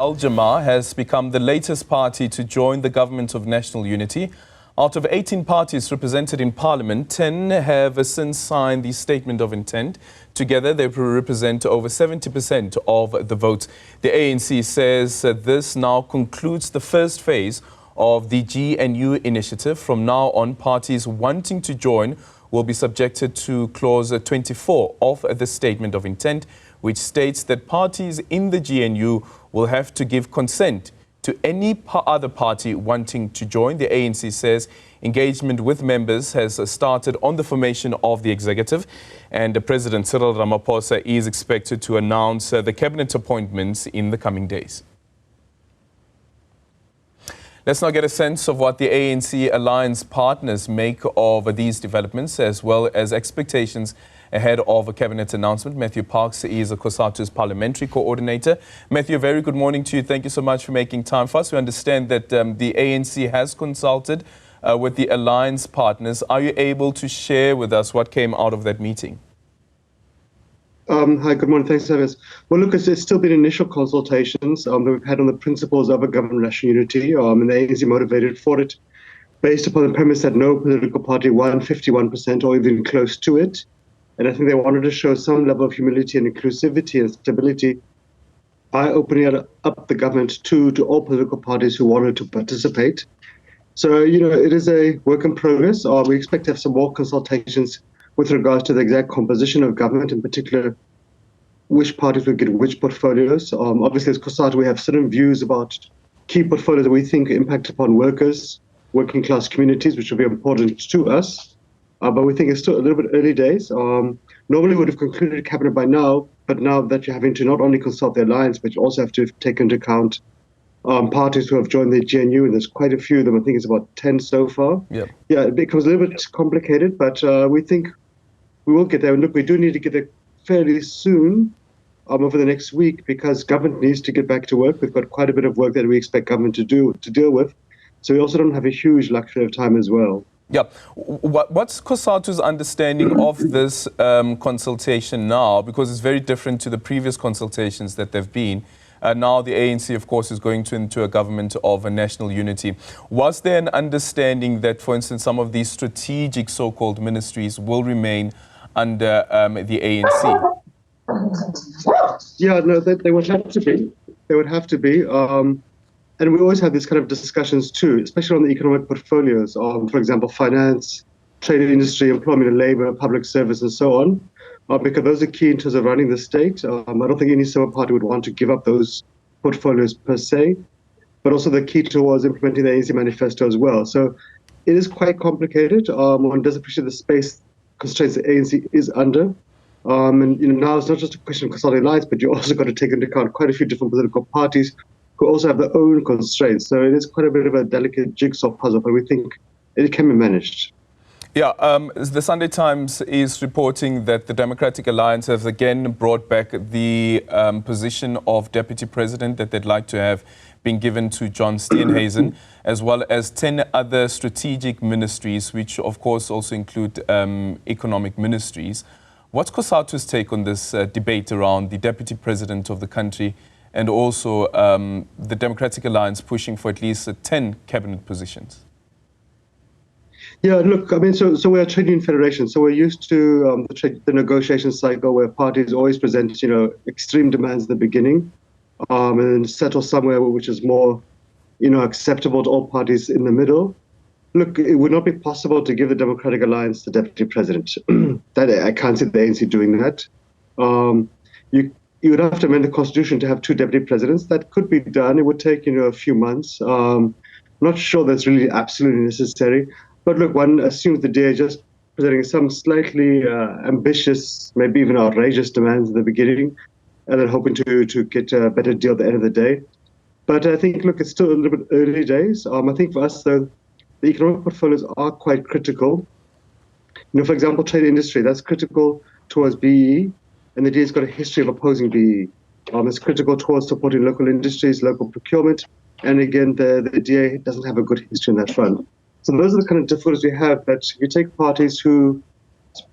Jama-ah has become the latest party to join the Government of National Unity. Out of 18 parties represented in Parliament, 10 have since signed the Statement of Intent. Together, they represent over 70% of the votes. The ANC says this now concludes the first phase of the GNU initiative. From now on, parties wanting to join will be subjected to Clause 24 of the Statement of Intent, which states that parties in the GNU will have to give consent to any other party wanting to join. The ANC says engagement with members has started on the formation of the executive, and President Cyril Ramahosa is expected to announce the cabinet appointments in the coming days. Let's now get a sense of what the ANC alliance partners make of these developments, as well as expectations ahead of a cabinet announcement. Matthew Parks is a COSATU's Parliamentary Coordinator. Matthew, a very good morning to you. Thank you so much for making time for us. We understand that the ANC has consulted with the alliance partners. Are you able to share with us what came out of that meeting? Hi, good morning. Thanks, Service. Well, look, it's still been initial consultations that we've had on the principles of a government of national unity, and the ANC motivated for it based upon the premise that no political party won 51% or even close to it. And I think they wanted to show some level of humility and inclusivity and stability by opening up the government to all political parties who wanted to participate. So, it is a work in progress. We expect to have some more consultations with regards to the exact composition of government, in particular, which parties will get which portfolios. Obviously, as COSATU, we have certain views about key portfolios that we think impact upon workers, working class communities, which will be important to us. But we think it's still a little bit early days. Normally, we would have concluded cabinet by now, but now that you're having to not only consult the alliance, but you also have to take into account parties who have joined the GNU, and there's quite a few of them. I think it's about 10 so far. Yeah, it becomes a little bit complicated, but we think we will get there. And look, we do need to get there fairly soon, over the next week, because government needs to get back to work. We've got quite a bit of work that we expect government to deal with. So we also don't have a huge luxury of time as well. Yeah. What's COSATU's understanding of this consultation now? Because it's very different to the previous consultations that there have been. Now the ANC, of course, is going into a government of a national unity. Was there an understanding that, for instance, some of these strategic so-called ministries will remain under the ANC? Yeah, no, they would have to be. They would have to be. And we always have these kind of discussions too, especially on the economic portfolios, for example, finance, trade and industry, employment and labor, public service, and so on, because those are key in terms of running the state. I don't think any single party would want to give up those portfolios per se, but also the key towards implementing the ANC manifesto as well. So it is quite complicated. One does appreciate the space constraints the ANC is under. And now it's not just a question of consolidating lines, but you also got to take into account quite a few different political parties who also have their own constraints. So it is quite a bit of a delicate jigsaw puzzle, but we think it can be managed. Yeah, the Sunday Times is reporting that the Democratic Alliance has again brought back the position of Deputy President that they'd like to have been given to John Steenhuisen, as well as 10 other strategic ministries, which of course also include economic ministries. What's COSATU's take on this debate around the Deputy President of the country, and also the Democratic Alliance pushing for at least 10 cabinet positions? Yeah, look, I mean, so we're a trade union federation, so we're used to the negotiation cycle where parties always present, extreme demands at the beginning, and then settle somewhere which is more, acceptable to all parties in the middle. Look, it would not be possible to give the Democratic Alliance the deputy president. That I can't see the ANC doing that. You would have to amend the constitution to have two deputy presidents. That could be done. It would take, a few months. Not sure that's really absolutely necessary. But look, one assumes the DA just presenting some slightly ambitious, maybe even outrageous demands at the beginning, and then hoping to get a better deal at the end of the day. But I think, look, it's still a little bit early days. I think for us, though, the economic portfolios are quite critical. For example, trade industry, that's critical towards BEE, and the DA's got a history of opposing BEE. It's critical towards supporting local industries, local procurement, and again, the DA doesn't have a good history on that front. So those are the kind of difficulties we have, that you take parties whose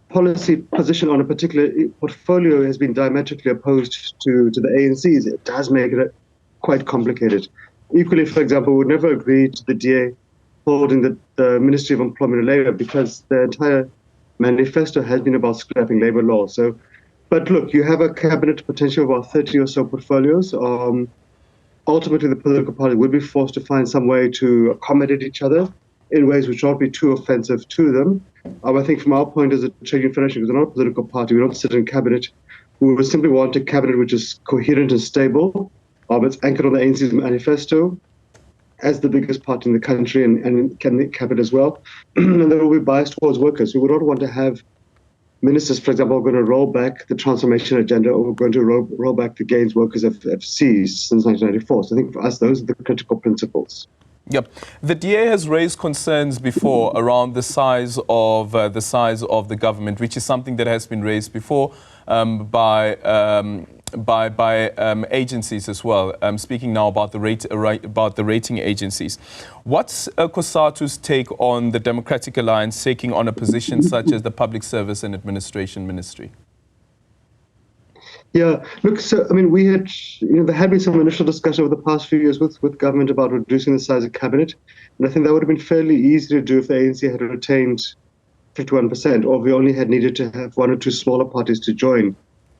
policy position on a particular portfolio has been diametrically opposed to the ANC's. It does make it quite complicated. Equally, for example, we would never agree to the DA holding the Ministry of Employment and Labour because the entire manifesto has been about scrapping labour law. So, but look, you have a cabinet potential of about 30 or so portfolios. Ultimately, the political party would be forced to find some way to accommodate each other in ways which won't be too offensive to them. I think from our point as a trade union federation, because we're not a political party, we don't sit in cabinet, we would simply want a cabinet which is coherent and stable. It's anchored on the ANC's manifesto as the biggest party in the country and can the cabinet as well. And there will be bias towards workers. We would not want to have ministers, for example, are going to roll back the transformation agenda or going to roll back the gains workers have seized since 1994. So I think for us, those are the critical principles. Yep. The DA has raised concerns before around the size of the government, which is something that has been raised before by agencies as well. Speaking now about the rating agencies. What's COSATU's take on the Democratic Alliance taking on a position such as the Public Service and Administration Ministry? Yeah, look, so, I mean, there had been some initial discussion over the past few years with government about reducing the size of cabinet. And I think that would have been fairly easy to do if the ANC had retained 51%, or if we only had needed to have one or two smaller parties to join.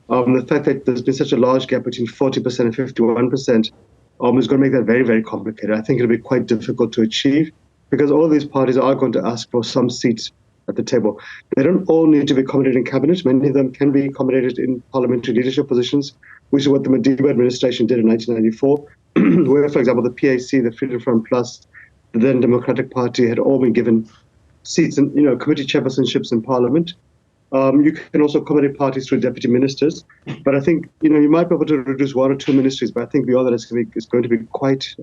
The fact that there's been such a large gap between 40% and 51% is going to make that very, very complicated. I think it'll be quite difficult to achieve because all of these parties are going to ask for some seats at the table. They don't all need to be accommodated in cabinet. Many of them can be accommodated in parliamentary leadership positions, which is what the Madiba administration did in 1994, where, for example, the PAC, the Freedom Front Plus, the then Democratic Party had all been given seats in, committee chairpersonships in parliament. You can also accommodate parties through deputy ministers, but I think you might be able to reduce one or two ministries, but I think beyond that it's going to be quite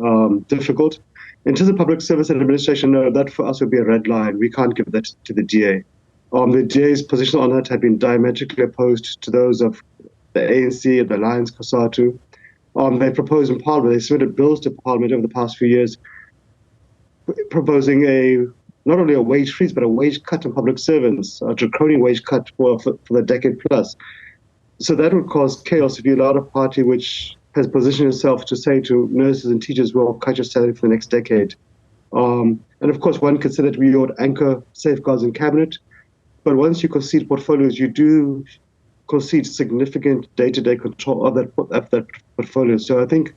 difficult. In terms of public service and administration, no, that for us would be a red line. We can't give that to the DA. The DA's position on that had been diametrically opposed to those of the ANC and the Alliance, COSATU. They proposed in Parliament, they submitted bills to Parliament over the past few years proposing not only a wage freeze, but a wage cut on public servants, a draconian wage cut for the decade plus. So that would cause chaos if you allowed a party which has positioned itself to say to nurses and teachers, well, cut your salary for the next decade. And of course, one could say that we ought anchor safeguards in cabinet, but once you concede portfolios, you do concede significant day-to-day control of that portfolio. So I think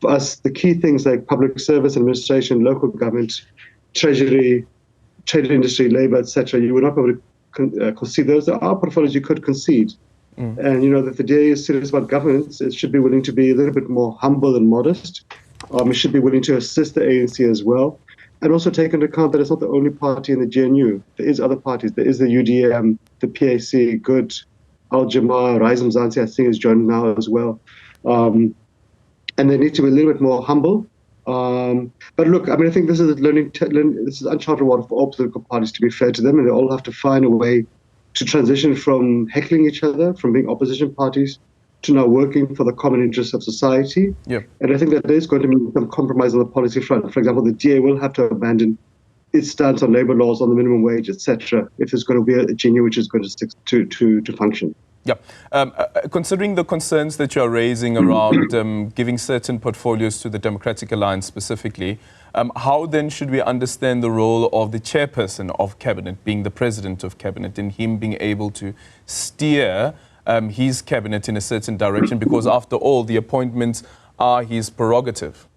for us, the key things like public service, administration, local government, treasury, trade industry, labor, etc., you would not be able to concede those. There are portfolios you could concede. And that the DA is serious about governance, it should be willing to be a little bit more humble and modest. It should be willing to assist the ANC as well. And also take into account that it's not the only party in the GNU. There is other parties. There is the UDM, the PAC, Good, Jama-ah, Rise Mzansi, I think, is joined now as well. And they need to be a little bit more humble. But look, I mean, I think this is this is uncharted water for all political parties, to be fair to them, and they all have to find a way to transition from heckling each other, from being opposition parties, to now working for the common interests of society. Yeah. And I think that there's going to be some compromise on the policy front. For example, the DA will have to abandon its stance on labour laws, on the minimum wage, etc., if there's going to be a GNU which is going to stick to function. Yeah. Considering the concerns that you're raising around giving certain portfolios to the Democratic Alliance specifically, how then should we understand the role of the chairperson of Cabinet, being the president of Cabinet, and him being able to steer his Cabinet in a certain direction? Because after all, the appointments are his prerogative.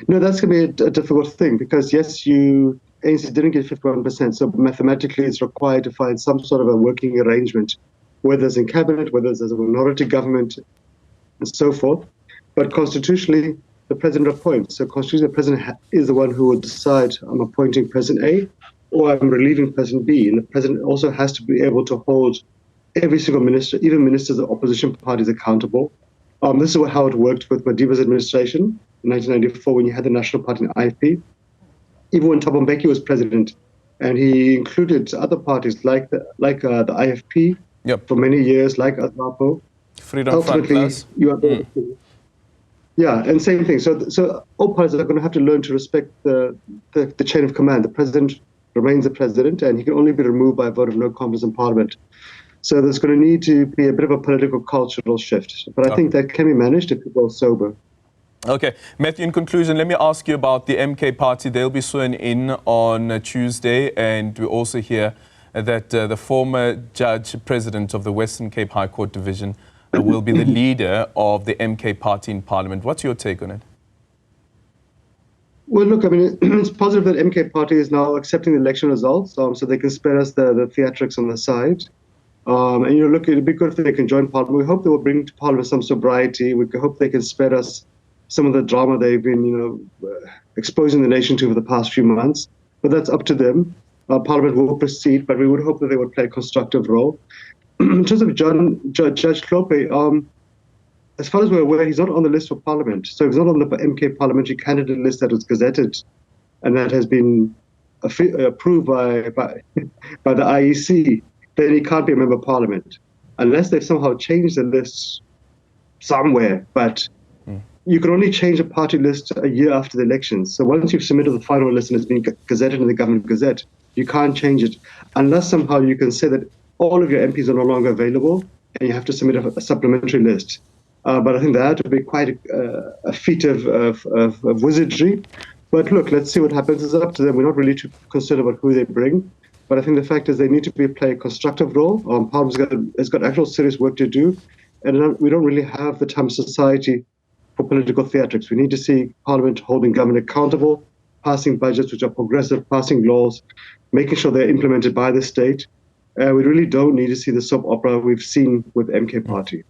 No, that's going to be a difficult thing because, yes, ANC didn't get 51%, so mathematically it's required to find some sort of a working arrangement, whether it's in cabinet, whether it's as a minority government, and so forth. But constitutionally, the president appoints. So constitutionally, the president is the one who will decide, I'm appointing President A or I'm relieving President B. And the president also has to be able to hold every single minister, even ministers of opposition parties, accountable. This is how it worked with Madiba's administration in 1994 when you had the National Party and IFP. Even when Thabo Mbeki was president, and he included other parties like the IFP for many years, like AZAPO. Freedom Front Plus. Yeah, and same thing. So all parties are going to have to learn to respect the chain of command. The president remains the president, and he can only be removed by a vote of no confidence in Parliament. So there's going to need to be a bit of a political cultural shift. But I think that can be managed if people are sober. Okay, Matthew, in conclusion, let me ask you about the MK party. They'll be sworn in on Tuesday, and we also hear that the former judge president of the Western Cape High Court Division will be the leader of the MK party in Parliament. What's your take on it? Well, look, I mean, it's positive that MK party is now accepting the election results, so they can spare us the theatrics on the side. And, look, it'd be good if they can join Parliament. We hope they will bring to Parliament some sobriety. We hope they can spare us some of the drama they've been, exposing the nation to for the past few months. But that's up to them. Parliament will proceed, but we would hope that they would play a constructive role. In terms of Judge Klope, as far as we're aware, he's not on the list for Parliament. So he's not on the MK parliamentary candidate list that was gazetted and that has been approved by the IEC. Then he can't be a member of Parliament unless they've somehow changed the list somewhere. But you can only change a party list a year after the elections. So once you've submitted the final list and it's been gazetted in the Government Gazette, you can't change it unless somehow you can say that all of your MPs are no longer available and you have to submit a supplementary list. But I think that would be quite a feat of wizardry. But look, let's see what happens. It's up to them. We're not really too concerned about who they bring. But I think the fact is they need to play a constructive role. Parliament has got actual serious work to do. And we don't really have the time of society for political theatrics. We need to see Parliament holding government accountable, passing budgets which are progressive, passing laws, making sure they're implemented by the state. We really don't need to see the soap opera we've seen with MK Party.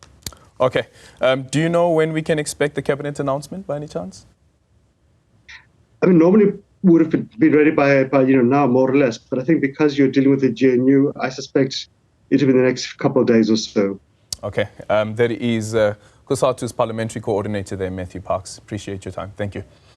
Okay. Do you know when we can expect the cabinet announcement by any chance? I mean, normally would have been ready by now, more or less. But I think because you're dealing with the GNU, I suspect it will be the next couple of days or so. Okay. There is COSATU's Parliamentary Coordinator there, Matthew Parks. Appreciate your time. Thank you.